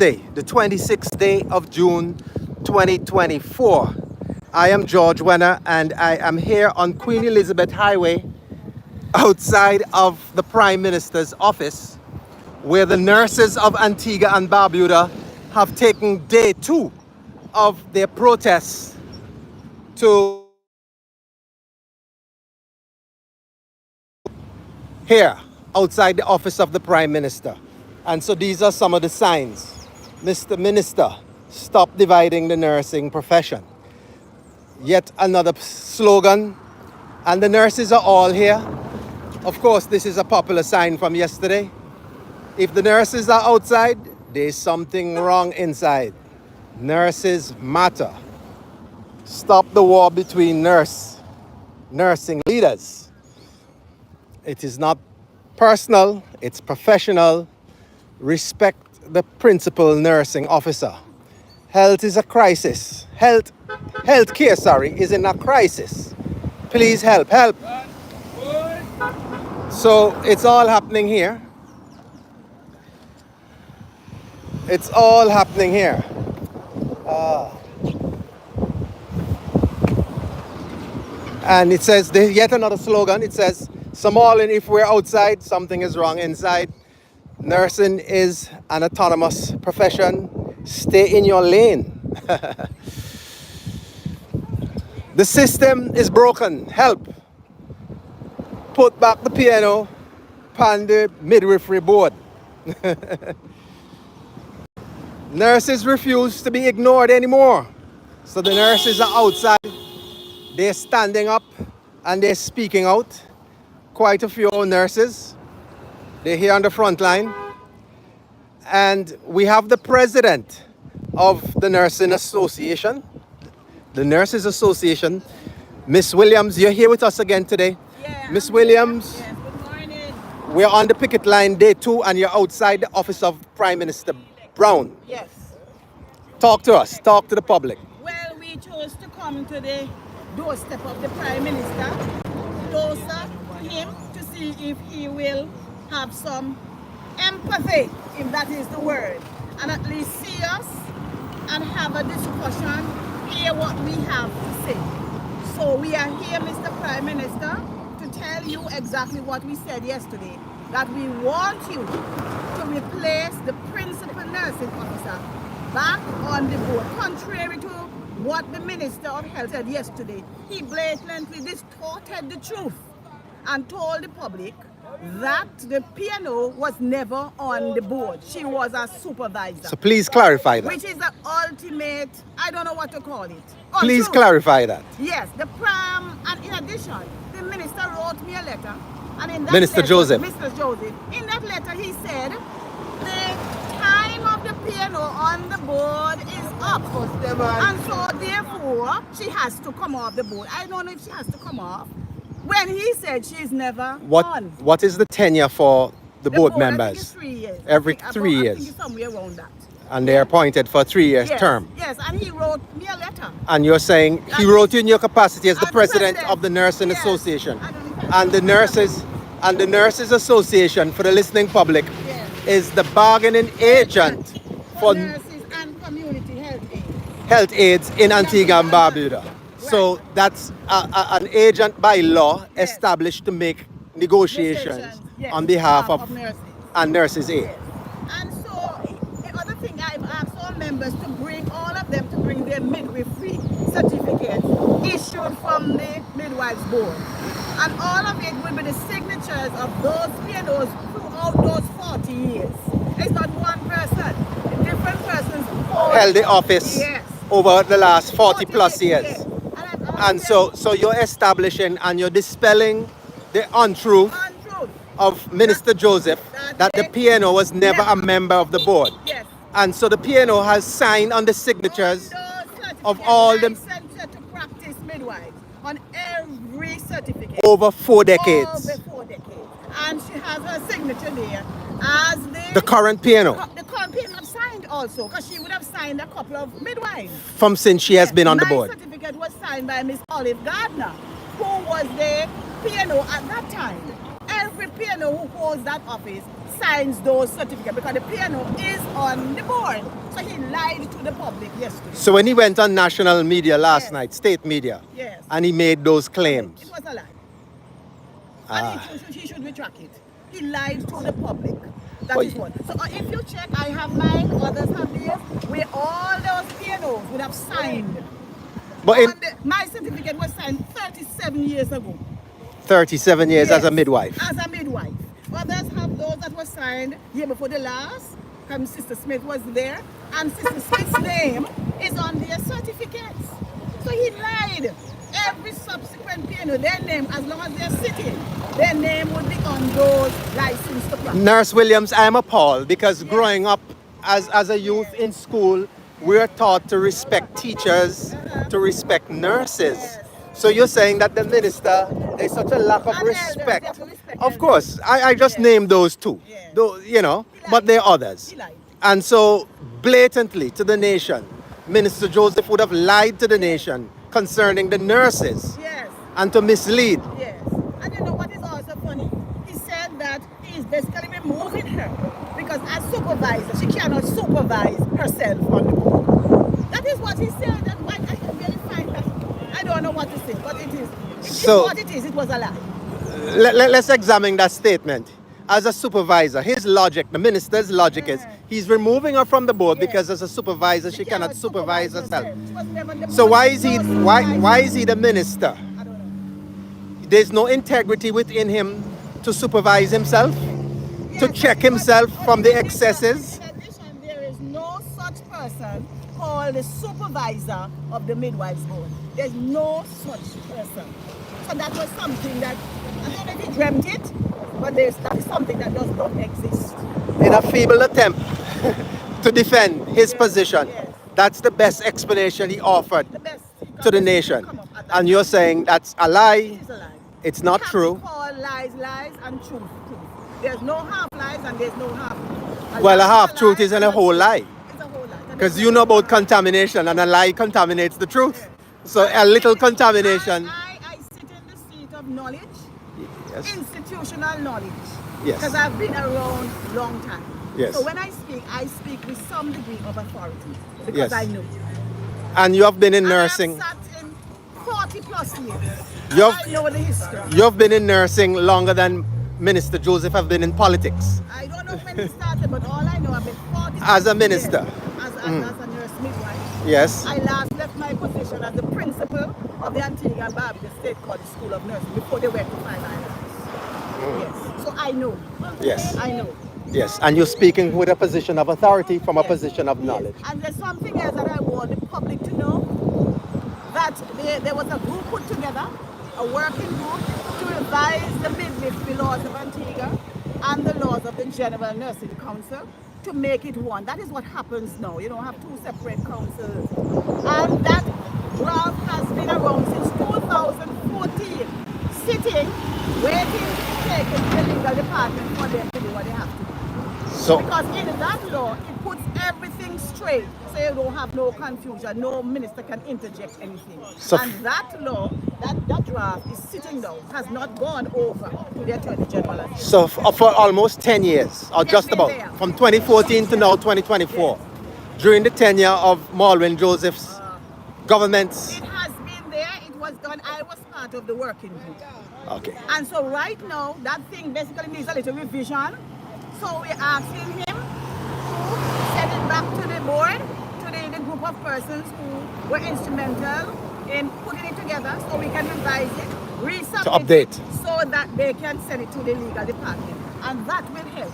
Day, the 26th day of June 2024. I am George Wenner and I am here on Queen Elizabeth Highway outside of the Prime Minister's office where the nurses of Antigua and Barbuda have taken day 2 of their protests to here outside the office of the Prime Minister. And so these are some of the signs. Mr. Minister, stop dividing the nursing profession. Yet another slogan, and the nurses are all here. Of course, this is a popular sign from yesterday. If the nurses are outside, there's something wrong inside. Nurses matter. Stop the war between nursing leaders. It is not personal, it's professional. Respect the principal nursing officer. Health is a crisis. Healthcare, is in a crisis. Please help. So it's all happening here. It's all happening here. And it says, yet another slogan, it says, Somalin, if we're outside, something is wrong inside. Nursing is an autonomous profession. Stay in your lane. The system is broken. Help. Put back the piano on the midwifery board. Nurses refuse to be ignored anymore. So the nurses are outside. They're standing up and they're speaking out. Quite a few nurses. They're here on the front line. And we have the president of the Nursing Association, the Nurses Association, Miss Williams. You're here with us again today. Yeah, Miss Williams, yes, good morning. we're on the picket line day 2 and you're outside the office of Prime Minister Brown. Yes. Talk to us, talk to the public. Well, we chose to come to the doorstep of the Prime Minister, to him to see if he will have some empathy, if that is the word, and at least see us and have a discussion, hear what we have to say. So we are here, Mr. Prime Minister, to tell you exactly what we said yesterday, that we want you to replace the principal nursing officer back on the board, contrary to what the Minister of Health said yesterday. He blatantly distorted the truth and told the public that the PNO was never on the board. She was a supervisor. So please clarify that. Which is the ultimate, I don't know what to call it. Please Untrue. clarify that. Yes, the Prime, and in addition, the Minister wrote me a letter. And in that Minister letter, Joseph. Mr. Joseph, in that letter he said, the time of the PNO on the board is up. And so therefore, she has to come off the board. I don't know if she has to come off. When he said she's never on. What is the tenure for the board members? I think it's 3 years. Every I 3 think years. it's somewhere around that. And they're appointed for a 3-year Yes, term. yes, and he wrote me a letter. And you're saying he wrote you in your capacity as the As president president. of the Nursing Yes. Association. I don't know if And the Nurses Association, for the listening public, Yes. is the bargaining agent for nurses and community health aides. health aides in Antigua and Barbuda. So that's an agent by law Yes. established to make negotiations Yes, on behalf of nurses. and nurses aid. Yes. And so the other thing, I've asked all members to bring all of them to bring their midwifery certificates issued from the midwives board. And all of it will be the signatures of those PNOs throughout those 40 years. It's not one person. Different persons Held the office Yes. over the last 40 plus years. Yes. And so you're establishing and you're dispelling the untruth untruth. of Minister Joseph that the PNO was never a member of the board. Yes. And so the PNO has signed on the signatures Of all the- licensed to practice midwives on every certificate. over 4 decades. Over 4 decades. And she has her signature there as The current PNO, the current PNO have signed also, because she would have signed a couple of midwives. from since she has been on the My board. certificate was signed by Miss Olive Gardner, who was the PNO at that time. Every PNO who holds that office signs those certificates because the PNO is on the board. So he lied to the public yesterday. So when he went on national media last Yes. night, state media, Yes. and he made those claims. It was a lie. Ah. And he should retract it. He lied to the public. That But- is what. So if you check, I have mine, others have theirs, where all those PNOs would have signed. But in My certificate was signed 37 years ago. 37 years as a Yes, midwife. As a midwife. Others have those that were signed year before the last. Sister Smith was there, and Sister Smith's name is on their certificates. So he lied. Every subsequent PNO, their name, as long as they're sitting, their name would be on those licensed to practice. Nurse Williams, I'm appalled because growing up as a youth in school, we're taught to respect teachers, to respect nurses. Yes. So you're saying that the minister, there's such a lack of And elders, they respect. have to respect Of elders. course, I just Yes. named those two, Yes. though, you know, He lied. but there are others. He lied. And so blatantly to the nation, Minister Joseph would have lied to the nation concerning the nurses Yes. and to mislead. Yes. And you know what is also funny? He said that he is basically removing her because as supervisor, she cannot supervise herself on the board. That is what he said. And why I can really find that. I don't know what to say, but it is. So- It's what it is. It was a lie. Let's examine that statement. As a supervisor, his logic, the minister's logic is he's removing her from the board Yes. because as a supervisor, she cannot supervise herself. She was never the So board. why is he No why supervisor. is he the minister? I don't know. There's no integrity within him to supervise himself, to Yes, check but- himself but from the in addition- excesses. In addition, there is no such person called the supervisor of the midwives board. There's no such person. So that was something that, I don't know if he dreamt it, but that is something that does not exist. In a feeble attempt to defend his Yes, position. yes. That's the best explanation he offered The best. to the nation. Come up at that And you're saying that's a lie, It is a lie. it's not You have true. to call lies lies and truth truth. There's no half lies and there's no half. Well, a lie half is truth lie isn't and a whole truth. lie. It's a whole lie. And Because there's you no know about half. contamination, and a lie contaminates the truth. So a little contamination. I sit in the seat of knowledge, Yes. institutional knowledge. Yes. Because I've been around long time. Yes. So when I speak with some degree of authority because Yes. I know. And you have been in And nursing. I've sat in 40 plus years. You've- I know the history. You've been in nursing longer than Minister Joseph have been in politics. I don't know when it started, but all I know, I've been 40 As a plus minister. years as a nurse midwife. Yes. I last left my position as the principal of the Antigua and Barbuda State College School of Nursing before they went to Five Islands. Yes. So I know. Yes. I know. Yes. And you're speaking with a position of authority from a position of knowledge. And there's something else that I want the public to know, that there was a group put together, a working group, to revise the midwifery laws of Antigua and the laws of the General Nursing Council to make it one. That is what happens now. You don't have two separate councils. And that draft has been around since 2014, sitting, waiting to be taken to the legal department for them to do what they have to do. So Because in that law, it puts everything straight, so you don't have no confusion. No minister can interject anything. So- and that law, that draft is sitting down, has not gone over to the Attorney General. so for almost 10 years, or It's just been about, there. from 2014 to now 2024, during the tenure of Malwin Joseph's governments. It has been there. It was done. I was part of the working group. Okay. And so right now, that thing basically needs a little revision. So we're asking him to send it back to the board, to the group of persons who were instrumental in putting it together so we can revise it, resubmit To update. it so that they can send it to the legal department. And that will help.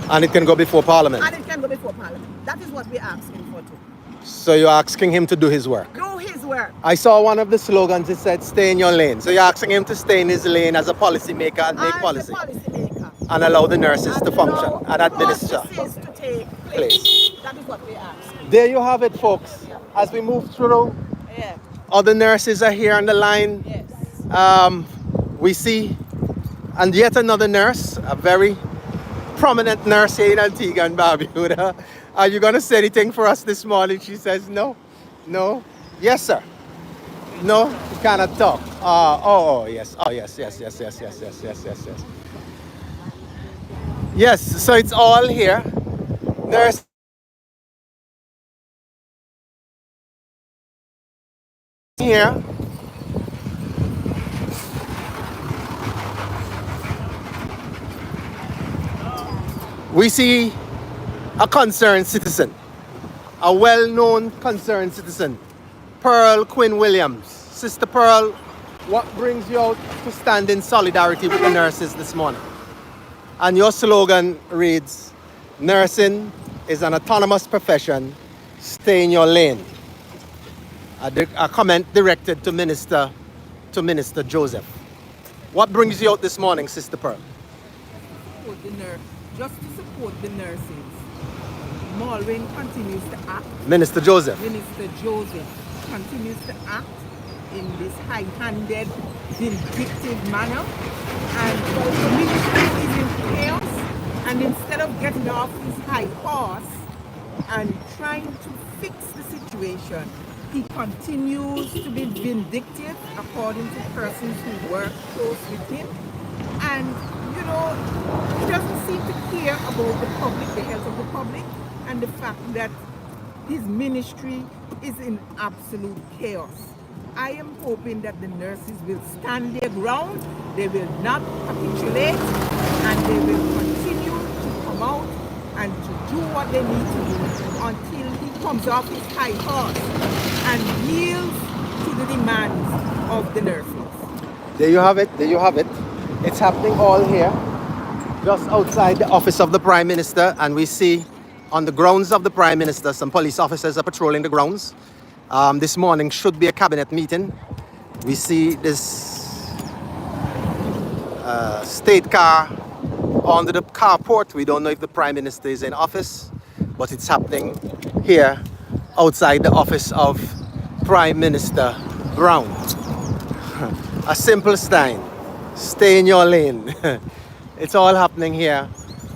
And it can go before Parliament. And it can go before Parliament. That is what we're asking for too. So you're asking him to do his work. Do his work. I saw one of the slogans, it said, stay in your lane. So you're asking him to stay in his lane as a policymaker and make As policy. the policymaker. And allow the nurses to And function allow and administer. processes to take Place. place. That is what we ask. There you have it, folks. As we move through, Yeah. other nurses are here on the line. Yes. We see, and yet another nurse, a very prominent nurse here in Antigua and Barbuda. Are you going to say anything for us this morning? She says, no, no. Yes, sir. No, you cannot talk. Oh, yes. Oh, yes. Yes, so it's all here. Nurse here. We see a concerned citizen, a well-known concerned citizen, Pearl Quinn Williams. Sister Pearl, what brings you out to stand in solidarity with the nurses this morning? And your slogan reads, nursing is an autonomous profession, stay in your lane. A comment directed to Minister Joseph. What brings you out this morning, Sister Pearl? Support the nurse, just to support the nurses. Malwyn continues to act. Minister Joseph. Minister Joseph continues to act in this high-handed, vindictive manner. And the ministry is in chaos. And instead of getting off his high horse and trying to fix the situation, he continues to be vindictive according to persons who work close with him. And, you know, he doesn't seem to care about the public, the health of the public, and the fact that his ministry is in absolute chaos. I am hoping that the nurses will stand their ground, they will not capitulate, and they will continue to come out and to do what they need to do until he comes off his high horse and yields to the demands of the nurses. There you have it, there you have it. It's happening all here, just outside the office of the Prime Minister, and we see on the grounds of the Prime Minister, some police officers are patrolling the grounds. This morning should be a cabinet meeting. We see this state car under the carport. We don't know if the Prime Minister is in office, but it's happening here outside the office of Prime Minister Brown. A simple sign, stay in your lane. It's all happening here,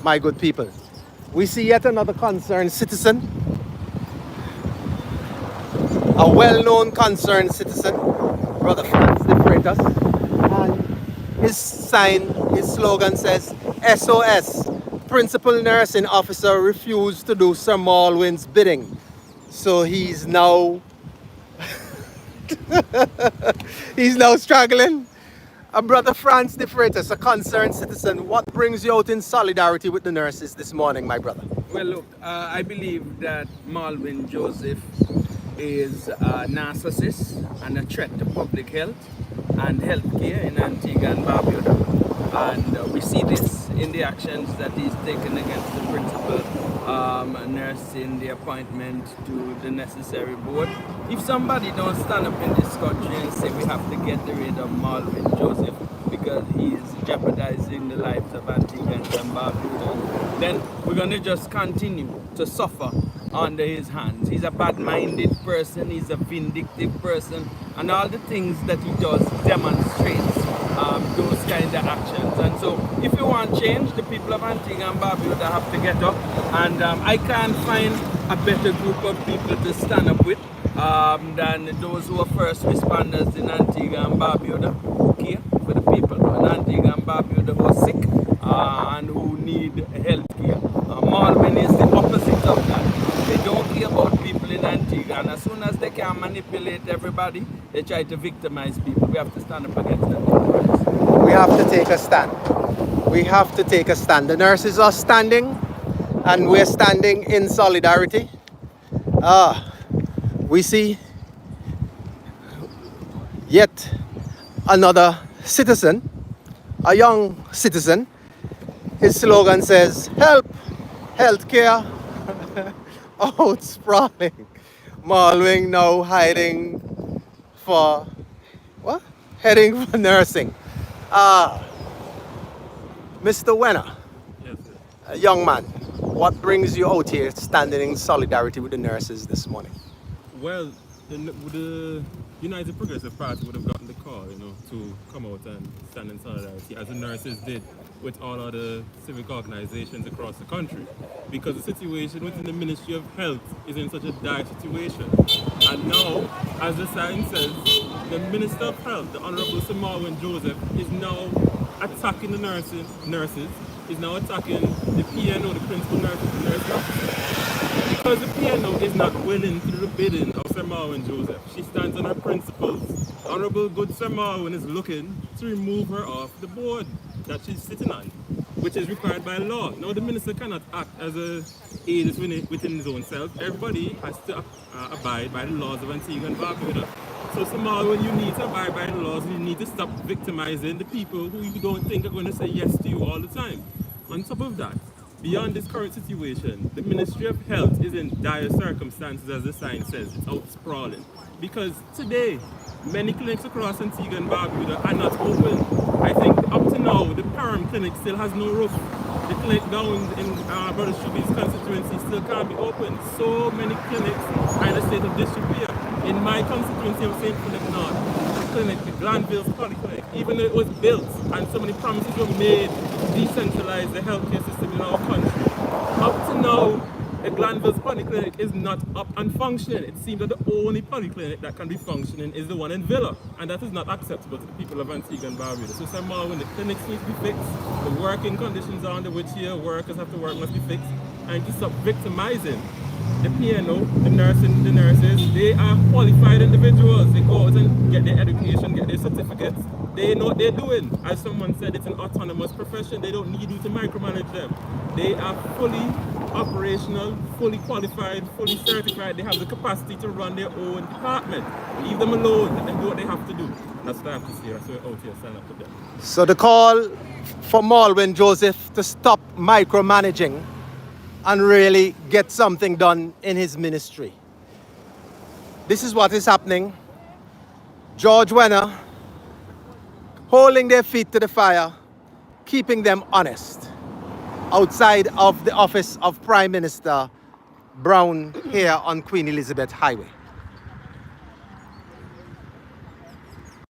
my good people. We see yet another concerned citizen, a well-known concerned citizen, Brother Franz de Freitas, and his sign, his slogan says, SOS, Principal Nursing Officer refused to do Sir Malwyn's bidding. So he's now, he's now struggling. Brother Franz de Freitas, a concerned citizen, what brings you out in solidarity with the nurses this morning, my brother? Well, look, I believe that Malwyn Joseph is a narcissist and a threat to public health and healthcare in Antigua and Barbuda. And we see this in the actions that he's taken against the principal nurse in the appointment to the necessary board. If somebody don't stand up in this country and say we have to get rid of Malwyn Joseph because he is jeopardizing the lives of Antiguans and Barbuda, then we're going to just continue to suffer under his hands. He's a bad-minded person, he's a vindictive person, and all the things that he does demonstrates those kind of actions. And so if you want change, the people of Antigua and Barbuda have to get up, and I can't find a better group of people to stand up with than those who are first responders in Antigua and Barbuda, who care for the people in Antigua and Barbuda who are sick and who need health care. Malwyn is the opposite of that. They don't care about people in Antigua, and as soon as they can manipulate everybody, they try to victimize people. We have to stand up against that. We have to take a stand. We have to take a stand. The nurses are standing, and we're standing in solidarity. We see yet another citizen, a young citizen. His slogan says, help, healthcare, out sprawling. Malwyn now hiding for, what? Heading for nursing. Mr. Wenner, Yes, sir. a young man, what brings you out here standing in solidarity with the nurses this morning? Well, the United Progressive Party would have gotten the call, to come out and stand in solidarity, as the nurses did with all other civic organizations across the country. Because the situation within the Ministry of Health is in such a dire situation. And now, as the sign says, the Minister of Health, the Honorable Sir Malwyn Joseph, is now attacking the nurses is now attacking the PNO, the principal nursing officer. Because the PNO is not willing to do the bidding of Sir Marwin Joseph. She stands on her principles. Honorable good Sir Marwin is looking to remove her off the board that she's sitting on, which is required by law. Now, the minister cannot act as a aid within his own self. Everybody has to abide by the laws of Antigua and Barbuda. So, Marwin, you need to abide by the laws and you need to stop victimizing the people who you don't think are going to say yes to you all the time. On top of that, beyond this current situation, the Ministry of Health is in dire circumstances, as the sign says. It's out sprawling. Because today, many clinics across Antigua and Barbuda are not open. I think up to now, the Param clinic still has no roof. The clinic down in Brother Shubi's constituency still can't be open. So many clinics are in a state of disrepair. In my constituency of St. Philip North, the clinic, the Glanville's Polyclinic, even though it was built and so many promises were made to decentralize the healthcare system in our country, up to now, the Glanville's Polyclinic is not up and functioning. It seems that the only polyclinic that can be functioning is the one in Villa, and that is not acceptable to the people of Antigua and Barbuda. So, Sir Marwin, the clinics need to be fixed, the working conditions under which here workers have to work must be fixed, and to stop victimizing the PNO, the nurses. They are qualified individuals. They go out and get their education, get their certificates. They know what they're doing. As someone said, it's an autonomous profession. They don't need you to micromanage them. They are fully operational, fully qualified, fully certified. They have the capacity to run their own department. Leave them alone. Let them do what they have to do. That's what I have to say. That's why we're out here standing up to them. So the call for Marwin Joseph to stop micromanaging and really get something done in his ministry. This is what is happening. George Wenner holding their feet to the fire, keeping them honest outside of the office of Prime Minister Brown here on Queen Elizabeth Highway.